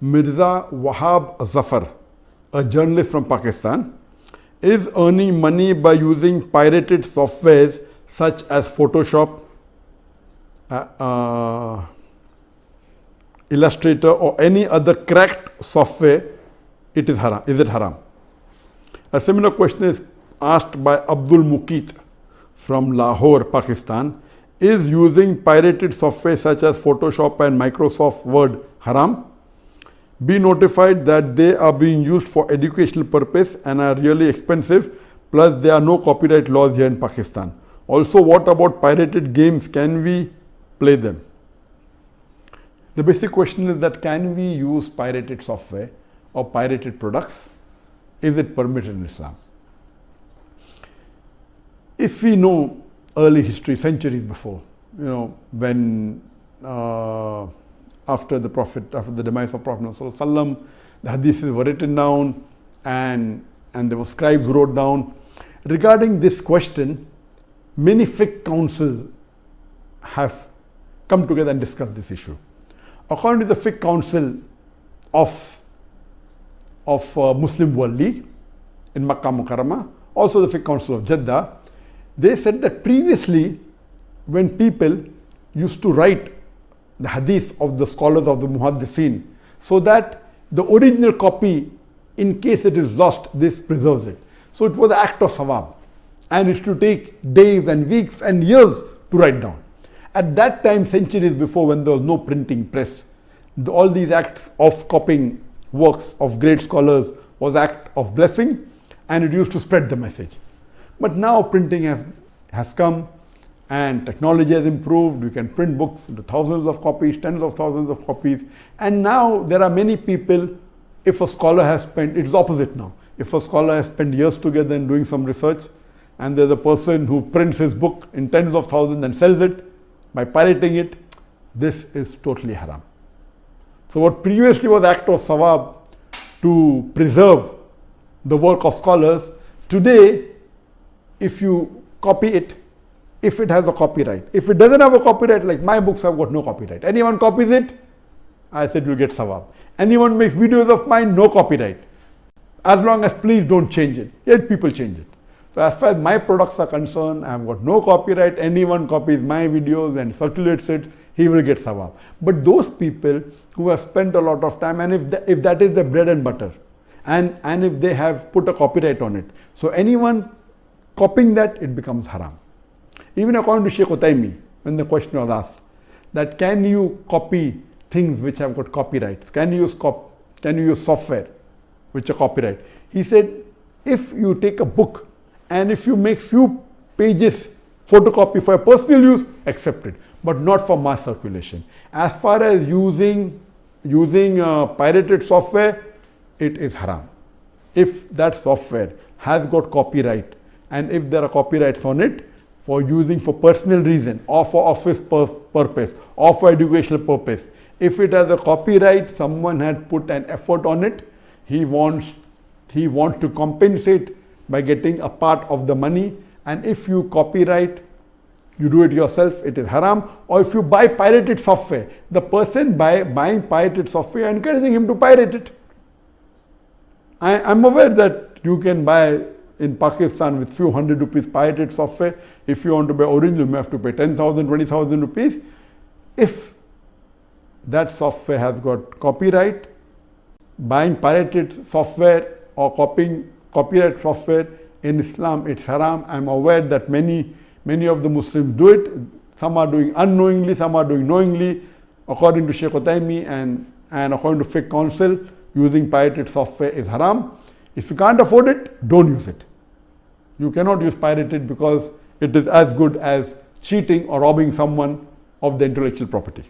Mirza Wahab Zafar, a journalist from Pakistan, is earning money by using pirated softwares such as Photoshop, Illustrator, or any other cracked software. It is haram. Is it haram? A similar question is asked by Abdul Muqit from Lahore, Pakistan. Is using pirated software such as Photoshop and Microsoft Word haram? Be notified that they are being used for educational purpose and are really expensive, plus there are no copyright laws here in Pakistan. Also, what about pirated games? Can we play them? The basic question is that can we use pirated software or pirated products? Is it permitted in Islam? If we know early history, centuries before, when after the demise of Prophet ﷺ, the hadiths were written down and there were scribes who wrote down. Regarding this question, many fiqh councils have come together and discussed this issue. According to the fiqh council of Muslim World League in Makkah Mukarramah, also the fiqh council of Jeddah, they said that previously when people used to write the hadith of the scholars of the muhaddithin, so that the original copy, in case it is lost, this preserves it. So it was an act of sawab, and it used to take days and weeks and years to write down. At that time, centuries before, when there was no printing press, all these acts of copying works of great scholars was act of blessing, and it used to spread the message. But now printing has come and technology has improved. You can print books into thousands of copies, tens of thousands of copies. And now there are many people, if a scholar has spent, it's opposite now. If a scholar has spent years together in doing some research, and there's a person who prints his book in tens of thousands and sells it by pirating it, this is totally haram. So what previously was act of sawab to preserve the work of scholars, today if you copy it, if it has a copyright, if it doesn't have a copyright, like my books have got no copyright, anyone copies it, I said you'll get sawab. Anyone makes videos of mine, no copyright, as long as please don't change it. Yet people change it. So as far as my products are concerned, I have got no copyright. Anyone copies my videos and circulates it, he will get sawab. But those people who have spent a lot of time, and if that is their bread and butter, and if they have put a copyright on it, so anyone copying that, it becomes haram. Even according to Sheikh Utaymi, when the question was asked, that can you copy things which have got copyright? Can you use software which are copyright? He said, if you take a book and if you make few pages photocopy for personal use, accept it, but not for mass circulation. As far as using pirated software, it is haram. If that software has got copyright, and if there are copyrights on it for using for personal reason or for office purpose or for educational purpose, if it has a copyright, someone had put an effort on it, he wants to compensate by getting a part of the money. And if you copyright, you do it yourself, it is haram. Or if you buy pirated software, the person buying pirated software, encouraging him to pirate it. I'm aware that you can buy in Pakistan with few hundred rupees pirated software. If you want to buy original, you have to pay 10,000, 20,000 rupees. If that software has got copyright, buying pirated software or copying copyright software in Islam, it's haram. I'm aware that many of the Muslims do it. Some are doing unknowingly, some are doing knowingly. According to Sheikh Utaymi and according to fiqh council, using pirated software is haram. If you can't afford it, don't use it. You cannot use pirated because it is as good as cheating or robbing someone of the intellectual property.